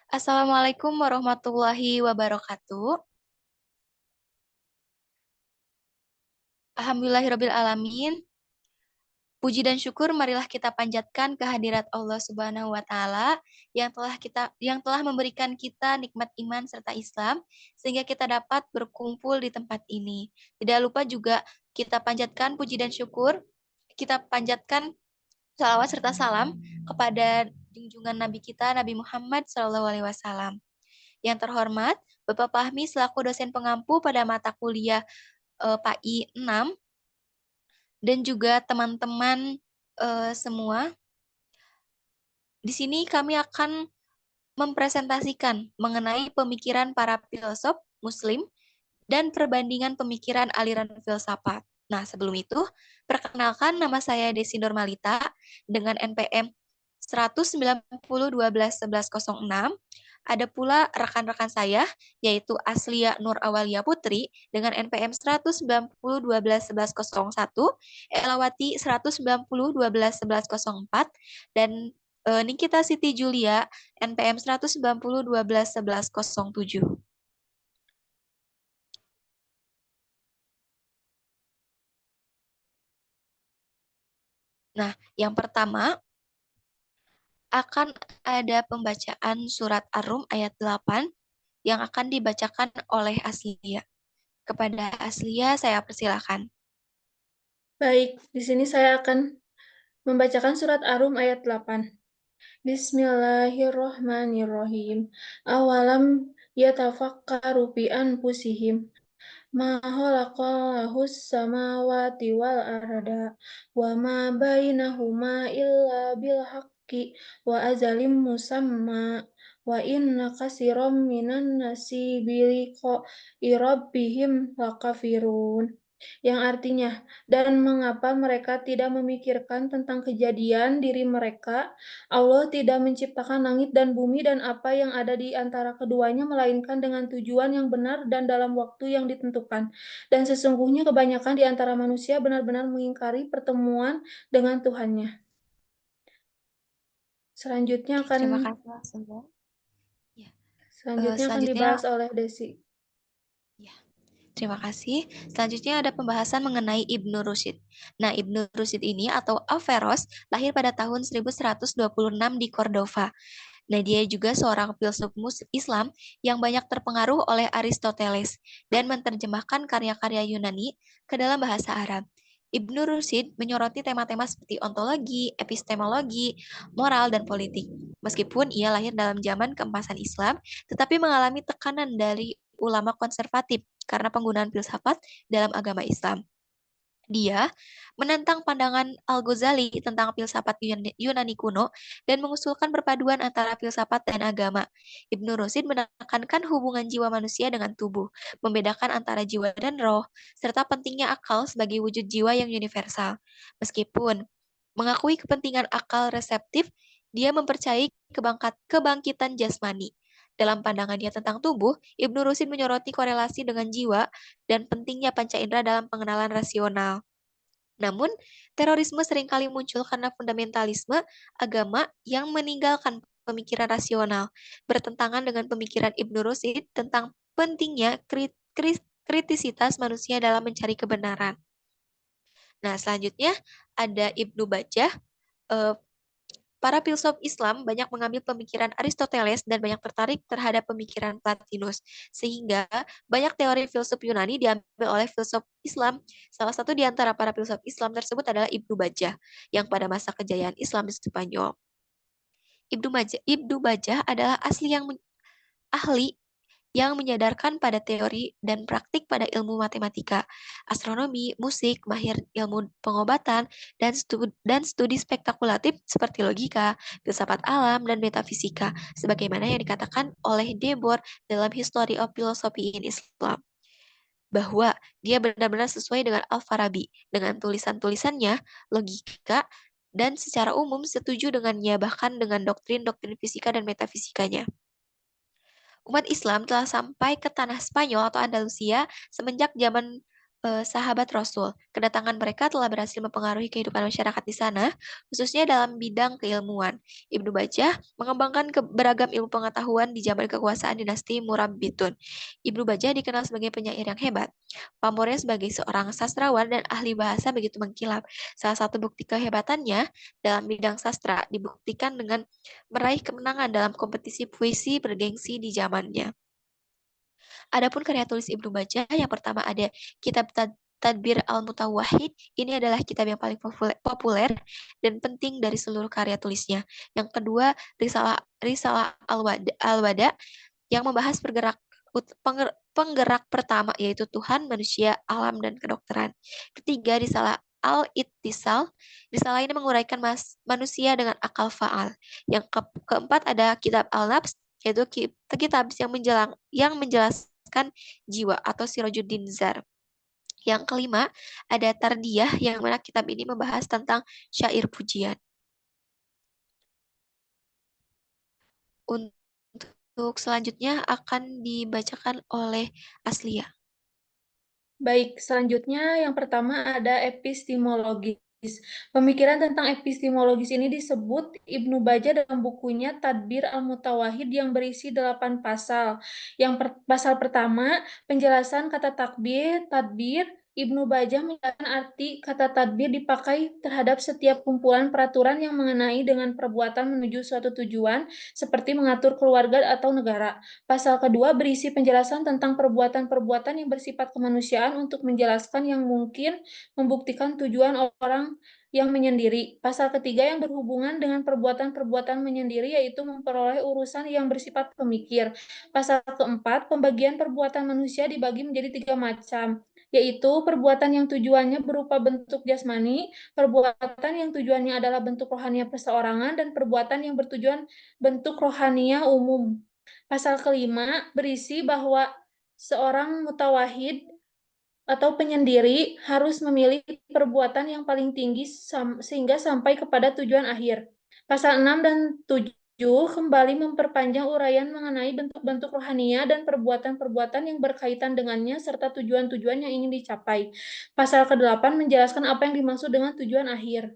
Assalamualaikum warahmatullahi wabarakatuh. Alhamdulillahirabbil alamin. Puji dan syukur marilah kita panjatkan kehadirat Allah Subhanahu wa taala yang telah memberikan kita nikmat iman serta Islam sehingga kita dapat berkumpul di tempat ini. Tidak lupa juga kita panjatkan puji dan syukur, kita panjatkan salawat serta salam kepada junjungan Nabi kita Nabi Muhammad SAW. Yang terhormat Bapak Fahmi selaku dosen pengampu pada mata kuliah PAI 6 dan juga teman-teman semua. Di sini kami akan mempresentasikan mengenai pemikiran para filsuf Muslim dan perbandingan pemikiran aliran filsafat. Nah, sebelum itu, perkenalkan nama saya Desi Normalita dengan NPM 190121106. Ada pula rekan-rekan saya, yaitu Aslia Nur Awalia Putri dengan NPM 190121101, Elawati 190121104, dan Nikita Siti Julia NPM 190121107. Nah, yang pertama akan ada pembacaan surat Ar-Rum ayat 8 yang akan dibacakan oleh Aslia. Kepada Aslia saya persilakan. Baik, di sini saya akan membacakan surat Ar-Rum ayat 8. Bismillahirrohmanirrohim. Awalam yatafakkaru fi anfusihim ma khalaqallahus samawati wal arda wa ma bainahuma illa bil haqqi wa azalim musamma wa inna katsiran minan nasi biliqa'i rabbihim lakafirun, yang artinya, dan mengapa mereka tidak memikirkan tentang kejadian diri mereka. Allah tidak menciptakan langit dan bumi dan apa yang ada di antara keduanya melainkan dengan tujuan yang benar dan dalam waktu yang ditentukan. Dan sesungguhnya kebanyakan di antara manusia benar-benar mengingkari pertemuan dengan Tuhannya. Selanjutnya Oke, akan terima kasih semua. Ya, selanjutnya akan selanjutnya, dibahas oleh Desi. ya, terima kasih. Selanjutnya ada pembahasan mengenai Ibnu Rusyid. Nah, Ibnu Rusyid ini atau Averroes lahir pada tahun 1126 di Cordova. Nah, dia juga seorang filsuf Islam yang banyak terpengaruh oleh Aristoteles dan menerjemahkan karya-karya Yunani ke dalam bahasa Arab. Ibnu Rushd menyoroti tema-tema seperti ontologi, epistemologi, moral, dan politik. Meskipun ia lahir dalam zaman keemasan Islam, tetapi mengalami tekanan dari ulama konservatif karena penggunaan filsafat dalam agama Islam. Dia menentang pandangan Al-Ghazali tentang filsafat Yunani kuno dan mengusulkan perpaduan antara filsafat dan agama. Ibnu Rushd menekankan hubungan jiwa manusia dengan tubuh, membedakan antara jiwa dan roh, serta pentingnya akal sebagai wujud jiwa yang universal. Meskipun mengakui kepentingan akal reseptif, dia mempercayai kebangkitan jasmani. Dalam pandangannya tentang tubuh, Ibnu Rushd menyoroti korelasi dengan jiwa dan pentingnya panca indera dalam pengenalan rasional. Namun, terorisme seringkali muncul karena fundamentalisme agama yang meninggalkan pemikiran rasional, bertentangan dengan pemikiran Ibnu Rushd tentang pentingnya kritisitas manusia dalam mencari kebenaran. Nah, selanjutnya ada Ibnu Bajjah. Eh, Para filsuf Islam banyak mengambil pemikiran Aristoteles dan banyak tertarik terhadap pemikiran Plotinus, sehingga banyak teori filsuf Yunani diambil oleh filsuf Islam. Salah satu di antara para filsuf Islam tersebut adalah Ibnu Bajjah, yang pada masa kejayaan Islam di Spanyol. Ibnu Bajjah adalah ahli yang menyadarkan pada teori dan praktik pada ilmu matematika, astronomi, musik, mahir ilmu pengobatan, dan studi spekulatif seperti logika, filsafat alam, dan metafisika, sebagaimana yang dikatakan oleh Debord dalam History of Philosophy in Islam, bahwa dia benar-benar sesuai dengan Al-Farabi, dengan tulisan-tulisannya, logika, dan secara umum setuju dengannya, bahkan dengan doktrin-doktrin fisika dan metafisikanya. Umat Islam telah sampai ke tanah Spanyol atau Andalusia semenjak zaman sahabat Rasul. Kedatangan mereka telah berhasil mempengaruhi kehidupan masyarakat di sana, khususnya dalam bidang keilmuan. Ibnu Bajjah mengembangkan beragam ilmu pengetahuan di zaman kekuasaan dinasti Murabbitun. Ibnu Bajjah dikenal sebagai penyair yang hebat. Pamornya sebagai seorang sastrawan dan ahli bahasa begitu mengkilap. Salah satu bukti kehebatannya dalam bidang sastra dibuktikan dengan meraih kemenangan dalam kompetisi puisi bergengsi di zamannya. Adapun karya tulis Ibnu Bajjah yang pertama ada Kitab Tadbir Al-Mutawahhid. Ini adalah kitab yang paling populer dan penting dari seluruh karya tulisnya. Yang kedua, Risalah Al-Wada yang membahas penggerak pertama yaitu Tuhan, manusia, alam, dan kedokteran. Ketiga, Risalah Al-Ittisal. Risalah ini menguraikan manusia dengan akal faal. Yang keempat ada Kitab Al-Nafs, yaitu kitab yang menjelaskan jiwa atau Sirajuddin Zar. Yang kelima, ada Tardiyah yang mana kitab ini membahas tentang syair pujian. Untuk selanjutnya akan dibacakan oleh Aslia. Baik, selanjutnya yang pertama ada epistemologis. Pemikiran tentang epistemologis ini disebut Ibnu Bajjah dalam bukunya Tadbir Al-Mutawahhid yang berisi 8 pasal. Pasal pertama, penjelasan kata tadbir. Ibnu Bajjah menjelaskan arti kata tadbir dipakai terhadap setiap kumpulan peraturan yang mengenai dengan perbuatan menuju suatu tujuan, seperti mengatur keluarga atau negara. Pasal kedua berisi penjelasan tentang perbuatan-perbuatan yang bersifat kemanusiaan untuk menjelaskan yang mungkin membuktikan tujuan orang yang menyendiri. Pasal ketiga yang berhubungan dengan perbuatan-perbuatan menyendiri yaitu memperoleh urusan yang bersifat pemikir. Pasal keempat, pembagian perbuatan manusia dibagi menjadi 3 macam, yaitu perbuatan yang tujuannya berupa bentuk jasmani, perbuatan yang tujuannya adalah bentuk rohania perseorangan, dan perbuatan yang bertujuan bentuk rohania umum. Pasal kelima berisi bahwa seorang mutawahid atau penyendiri harus memilih perbuatan yang paling tinggi sehingga sampai kepada tujuan akhir. Pasal 6 dan 7 kembali memperpanjang uraian mengenai bentuk-bentuk rohania dan perbuatan-perbuatan yang berkaitan dengannya serta tujuan-tujuan yang ingin dicapai. Pasal ke-8 menjelaskan apa yang dimaksud dengan tujuan akhir.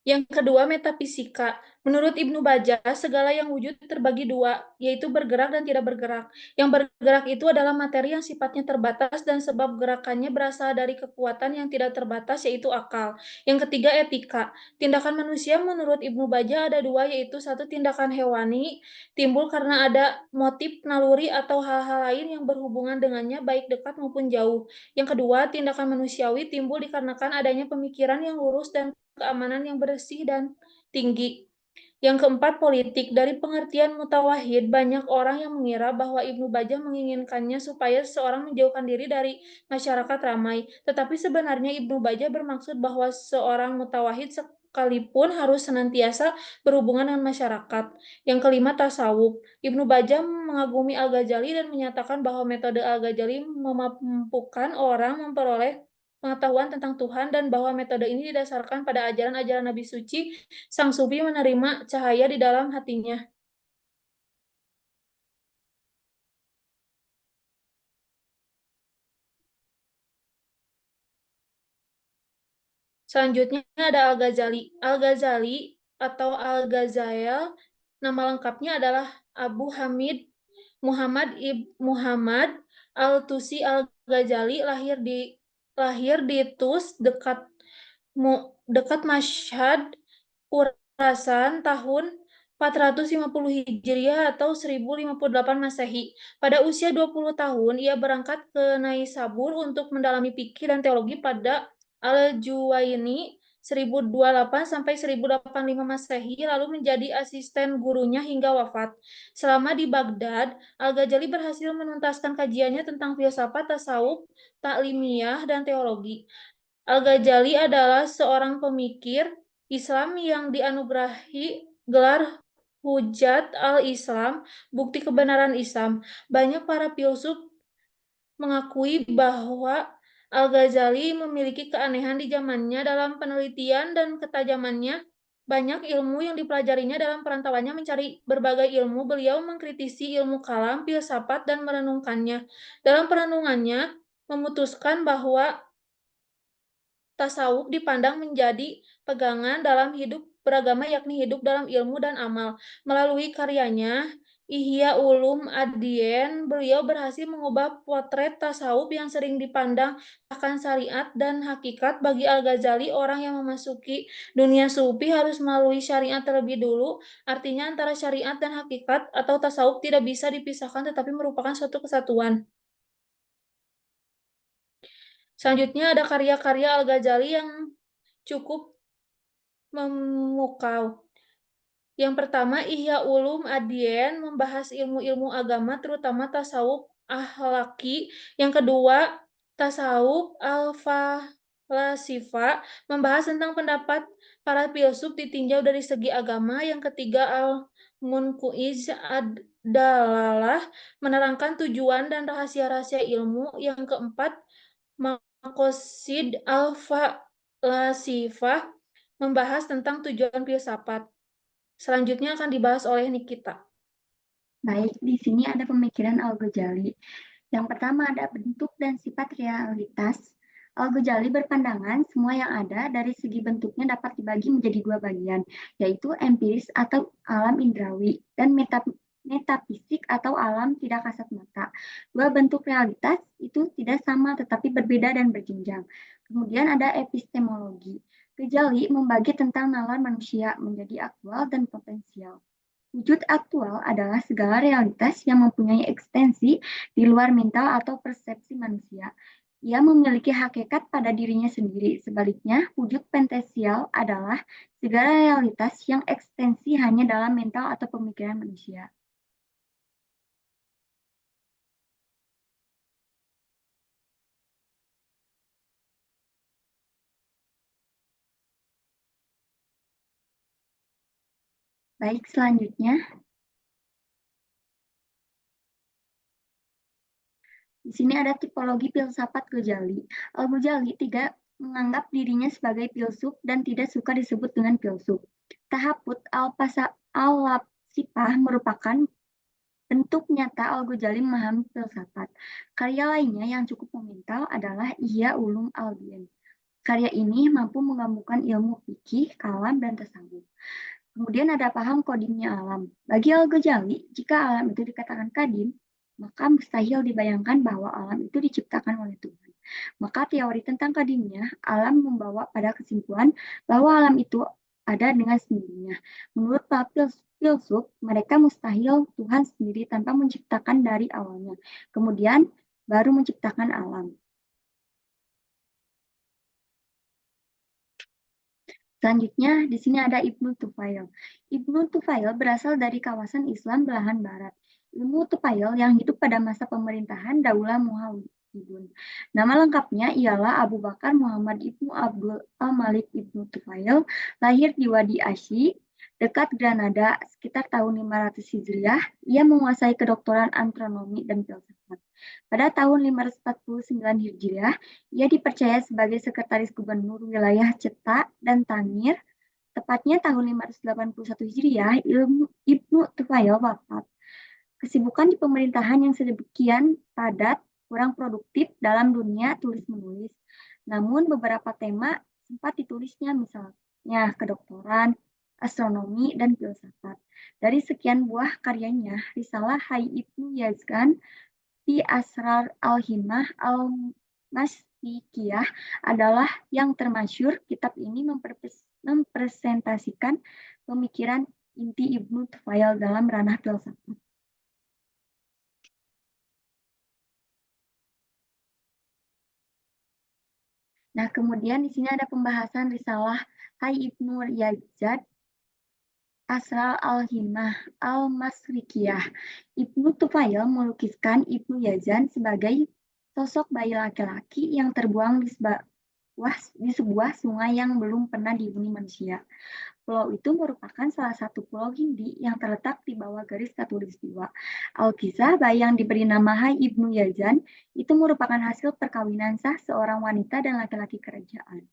Yang kedua, metafisika. Menurut Ibnu Bajjah, segala yang wujud terbagi dua, yaitu bergerak dan tidak bergerak. Yang bergerak itu adalah materi yang sifatnya terbatas dan sebab gerakannya berasal dari kekuatan yang tidak terbatas, yaitu akal. Yang ketiga, etika. Tindakan manusia menurut Ibnu Bajjah ada dua, yaitu satu tindakan hewani, timbul karena ada motif naluri atau hal-hal lain yang berhubungan dengannya, baik dekat maupun jauh. Yang kedua, tindakan manusiawi timbul dikarenakan adanya pemikiran yang lurus dan keamanan yang bersih dan tinggi. Yang keempat, politik. Dari pengertian mutawahid, banyak orang yang mengira bahwa Ibnu Bajjah menginginkannya supaya seseorang menjauhkan diri dari masyarakat ramai. Tetapi sebenarnya Ibnu Bajjah bermaksud bahwa seorang mutawahid sekalipun harus senantiasa berhubungan dengan masyarakat. Yang kelima, tasawuf. Ibnu Bajjah mengagumi Al-Ghazali dan menyatakan bahwa metode Al-Ghazali memampukan orang memperoleh pengetahuan tentang Tuhan dan bahwa metode ini didasarkan pada ajaran-ajaran Nabi suci. Sang sufi menerima cahaya di dalam hatinya. Selanjutnya ada Al-Ghazali. Al-Ghazali atau Al-Ghazail, nama lengkapnya adalah Abu Hamid Muhammad Al-Tusi Al-Ghazali, lahir di Tus dekat Mashhad, Khurasan tahun 450 Hijriah atau 1058 Masehi. Pada usia 20 tahun, ia berangkat ke Naisabur untuk mendalami fikih dan teologi pada Al-Juwaini 1028 sampai 1085 Masehi, lalu menjadi asisten gurunya hingga wafat. Selama di Baghdad, Al-Ghazali berhasil menuntaskan kajiannya tentang filsafat, tasawuf, taklimiyah, dan teologi. Al-Ghazali adalah seorang pemikir Islam yang dianugerahi gelar Hujat al-Islam, bukti kebenaran Islam. Banyak para filsuf mengakui bahwa Al-Ghazali memiliki keanehan di zamannya dalam penelitian dan ketajamannya. Banyak ilmu yang dipelajarinya dalam perantauannya mencari berbagai ilmu. Beliau mengkritisi ilmu kalam, filsafat, dan merenungkannya. Dalam perenungannya, memutuskan bahwa tasawuf dipandang menjadi pegangan dalam hidup beragama, yakni hidup dalam ilmu dan amal. Melalui karyanya, Ihya Ulum Ad-Dien, beliau berhasil mengubah potret tasawuf yang sering dipandang akan syariat dan hakikat. Bagi Al-Ghazali, orang yang memasuki dunia sufi harus melalui syariat terlebih dulu. Artinya antara syariat dan hakikat atau tasawuf tidak bisa dipisahkan tetapi merupakan suatu kesatuan. Selanjutnya ada karya-karya Al-Ghazali yang cukup memukau. Yang pertama, Ihya Ulum Ad-Dien membahas ilmu-ilmu agama, terutama tasawuf akhlaki. Yang kedua, tasawuf al-falasifa membahas tentang pendapat para filsuf ditinjau dari segi agama. Yang ketiga, al-Munqiz ad-Dalalah menerangkan tujuan dan rahasia-rahasia ilmu. Yang keempat, Maqasid al-Falasifah membahas tentang tujuan filsafat. Selanjutnya akan dibahas oleh Nikita. Baik, di sini ada pemikiran Al-Ghazali. Yang pertama ada bentuk dan sifat realitas. Al-Ghazali berpandangan semua yang ada dari segi bentuknya dapat dibagi menjadi dua bagian, yaitu empiris atau alam indrawi dan metafisik atau alam tidak kasat mata. Dua bentuk realitas itu tidak sama tetapi berbeda dan berjenjang. Kemudian ada epistemologi. Ghazali membagi tentang nalar manusia menjadi aktual dan potensial. Wujud aktual adalah segala realitas yang mempunyai ekstensi di luar mental atau persepsi manusia. Ia memiliki hakikat pada dirinya sendiri. Sebaliknya, wujud potensial adalah segala realitas yang ekstensi hanya dalam mental atau pemikiran manusia. Baik, selanjutnya. Di sini ada tipologi filsafat Ghazali. Al-Ghazali tidak menganggap dirinya sebagai filsuf dan tidak suka disebut dengan filsuf. Tahaput al-Falsafah merupakan bentuk nyata Al-Ghazali memahami filsafat. Karya lainnya yang cukup monumental adalah Ihya Ulum Al-Dien. Karya ini mampu menggabungkan ilmu fikih, kalam, dan tasawuf. Kemudian ada paham kodimnya alam. Bagi Al-Ghazali, jika alam itu dikatakan kadim, maka mustahil dibayangkan bahwa alam itu diciptakan oleh Tuhan. Maka teori tentang kadimnya alam membawa pada kesimpulan bahwa alam itu ada dengan sendirinya. Menurut para filsuf, mereka mustahil Tuhan sendiri tanpa menciptakan dari awalnya. Kemudian baru menciptakan alam. Selanjutnya, di sini ada Ibnu Tufail. Ibnu Tufail berasal dari kawasan Islam belahan barat. Ibnu Tufail yang hidup pada masa pemerintahan Daulah Muhawwidun. Nama lengkapnya ialah Abu Bakar Muhammad Ibnu Abdul Al-Malik Ibnu Tufail, lahir di Wadi Asy, dekat Granada, sekitar tahun 500 Hijriah. Ia menguasai kedoktoran astronomi dan filsafat. Pada tahun 549 Hijriah, ia dipercaya sebagai sekretaris gubernur wilayah Ceta dan Tangir. Tepatnya tahun 581 Hijriah, Ibnu Tufail wafat. Kesibukan di pemerintahan yang sedemikian padat kurang produktif dalam dunia tulis-menulis. Namun beberapa tema sempat ditulisnya, misalnya kedokteran, astronomi, dan filsafat. Dari sekian buah karyanya, Risalah Hai Ibnu Yazgan Fi Asrar Al-Himmah Al-Maslikiyah adalah yang termasyhur. Kitab ini mempresentasikan pemikiran inti Ibnu Tufail dalam ranah filsafat. Nah, kemudian di sini ada pembahasan Risalah Hai Ibnu Yazgan Asrar Al-Himmah Al-Maslikiyah. Ibnu Tufail melukiskan Ibnu Yazgan sebagai sosok bayi laki-laki yang terbuang di sebuah sungai yang belum pernah dihuni manusia. Pulau itu merupakan salah satu pulau Hindi yang terletak di bawah garis khatulistiwa. Al-Kisah yang diberi nama Hai Ibnu Yazan itu merupakan hasil perkawinan sah seorang wanita dan laki-laki kerajaan.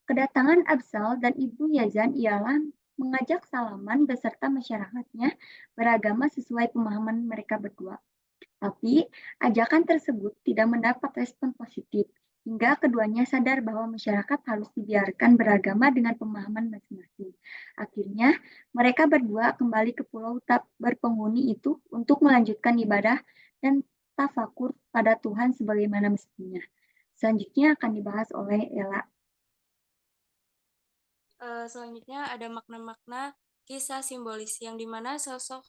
Kedatangan Absal dan Ibnu Yazan ialah mengajak salaman beserta masyarakatnya beragama sesuai pemahaman mereka berdua. Tapi ajakan tersebut tidak mendapat respon positif, hingga keduanya sadar bahwa masyarakat harus dibiarkan beragama dengan pemahaman masing-masing. Akhirnya, mereka berdua kembali ke pulau berpenghuni itu untuk melanjutkan ibadah dan tafakur pada Tuhan sebagaimana mestinya. Selanjutnya akan dibahas oleh Ella. Selanjutnya ada makna-makna kisah simbolis yang dimana sosok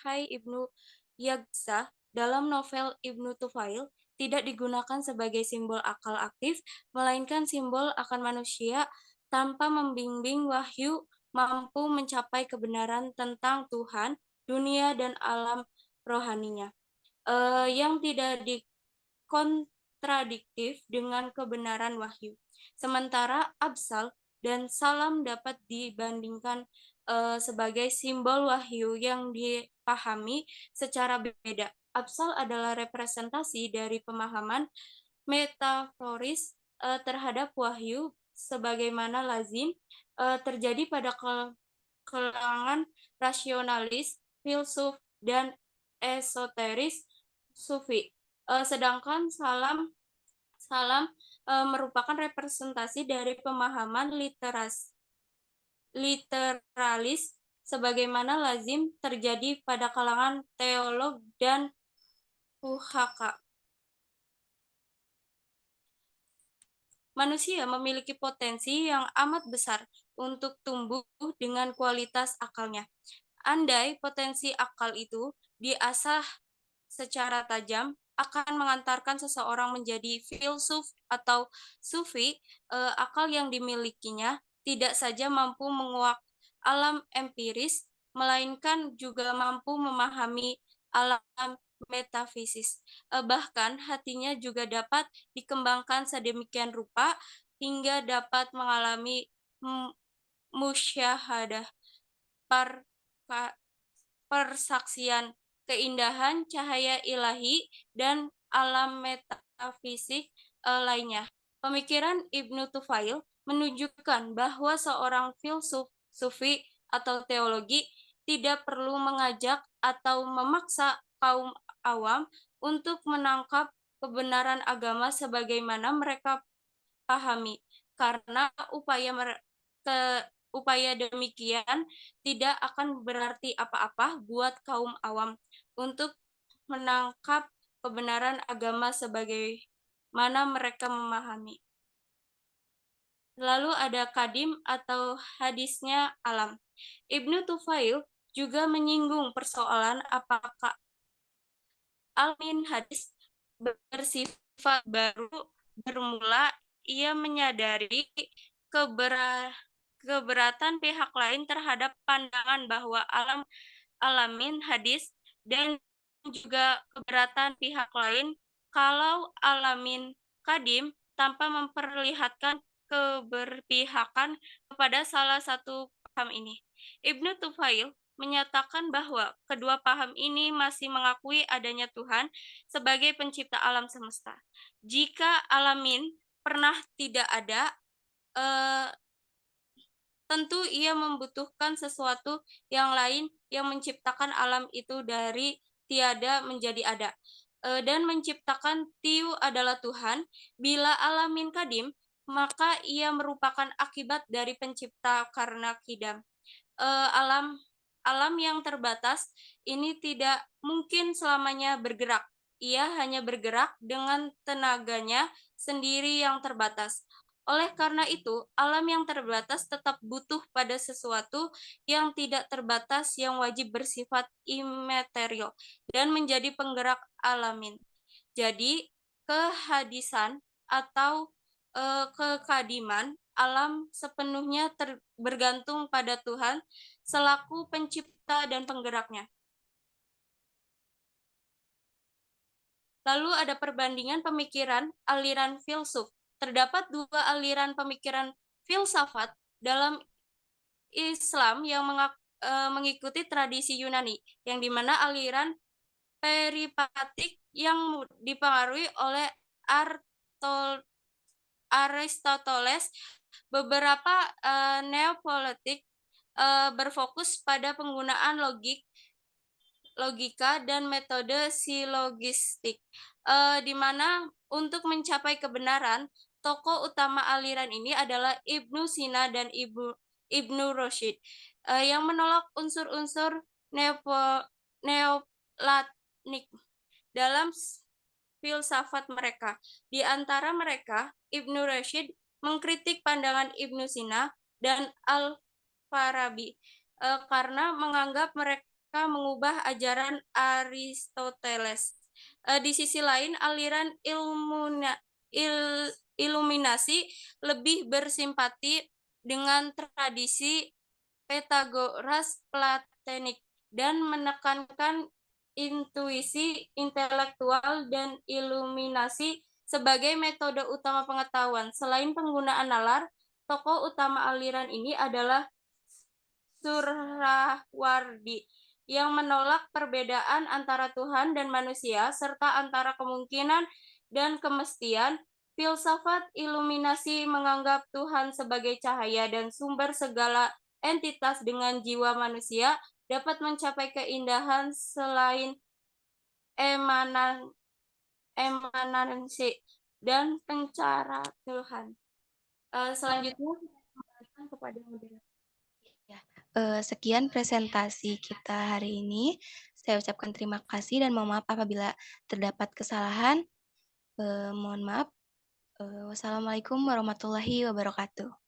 Hai Ibnu Yagza dalam novel Ibnu Tufail tidak digunakan sebagai simbol akal aktif, melainkan simbol akan manusia tanpa membimbing wahyu mampu mencapai kebenaran tentang Tuhan, dunia, dan alam rohaninya, yang tidak dikontradiktif dengan kebenaran wahyu. Sementara Absal dan Salam dapat dibandingkan sebagai simbol wahyu yang dipahami secara berbeda. Absal adalah representasi dari pemahaman metaforis terhadap wahyu sebagaimana lazim terjadi pada kalangan rasionalis, filsuf, dan esoteris sufi. Sedangkan salam merupakan representasi dari pemahaman literalis sebagaimana lazim terjadi pada kalangan teolog dan fuhaka. Manusia memiliki potensi yang amat besar untuk tumbuh dengan kualitas akalnya. Andai potensi akal itu diasah secara tajam, akan mengantarkan seseorang menjadi filsuf atau sufi. Akal yang dimilikinya tidak saja mampu menguak alam empiris, melainkan juga mampu memahami alam metafisis. Bahkan hatinya juga dapat dikembangkan sedemikian rupa hingga dapat mengalami musyahadah, persaksian keindahan cahaya ilahi dan alam metafisik lainnya. Pemikiran Ibnu Tufail menunjukkan bahwa seorang filsuf, sufi, atau teologi tidak perlu mengajak atau memaksa kaum awam untuk menangkap kebenaran agama sebagaimana mereka pahami, karena upaya demikian tidak akan berarti apa-apa buat kaum awam untuk menangkap kebenaran agama sebagaimana mereka memahami. Lalu ada kadim atau hadisnya alam. Ibnu Tufail juga menyinggung persoalan apakah alamin hadis bersifat baru bermula. Ia menyadari keberatan pihak lain terhadap pandangan bahwa alamin hadis dan juga keberatan pihak lain kalau alamin kadim tanpa memperlihatkan keberpihakan kepada salah satu paham ini. Ibnu Tufail menyatakan bahwa kedua paham ini masih mengakui adanya Tuhan sebagai pencipta alam semesta. Jika alamin pernah tidak ada, tentu ia membutuhkan sesuatu yang lain yang menciptakan alam itu dari tiada menjadi ada. Dan menciptakan tiu adalah Tuhan. Bila alamin kadim, maka ia merupakan akibat dari pencipta karena kidam. Alam yang terbatas ini tidak mungkin selamanya bergerak. Ia hanya bergerak dengan tenaganya sendiri yang terbatas. Oleh karena itu, alam yang terbatas tetap butuh pada sesuatu yang tidak terbatas yang wajib bersifat imaterial dan menjadi penggerak alamin. Jadi, kehadisan atau kekadiman alam sepenuhnya bergantung pada Tuhan selaku pencipta dan penggeraknya. Lalu ada perbandingan pemikiran aliran filsuf. Terdapat dua aliran pemikiran filsafat dalam Islam yang mengikuti tradisi Yunani, yang dimana aliran peripatik yang dipengaruhi oleh Aristoteles. Beberapa neopolitik berfokus pada penggunaan logika dan metode silogistik, di mana untuk mencapai kebenaran, tokoh utama aliran ini adalah Ibnu Sina dan Ibnu Rushd, yang menolak unsur-unsur neoplatonik dalam filsafat mereka. Di antara mereka, Ibnu Rushd mengkritik pandangan Ibnu Sina dan Al-Farabi karena menganggap mereka mengubah ajaran Aristoteles. Di sisi lain, aliran Iluminasi lebih bersimpati dengan tradisi Pythagoras Platonik dan menekankan intuisi intelektual dan iluminasi sebagai metode utama pengetahuan. Selain penggunaan nalar, tokoh utama aliran ini adalah Suhrawardi, yang menolak perbedaan antara Tuhan dan manusia, serta antara kemungkinan dan kemestian. Filsafat Iluminasi menganggap Tuhan sebagai cahaya dan sumber segala entitas, dengan jiwa manusia dapat mencapai keindahan selain emanansi dan pencara Tuhan. Selanjutnya, kembalikan kepada moderator. Sekian presentasi kita hari ini. Saya ucapkan terima kasih dan mohon maaf apabila terdapat kesalahan. Mohon maaf. Wassalamualaikum warahmatullahi wabarakatuh.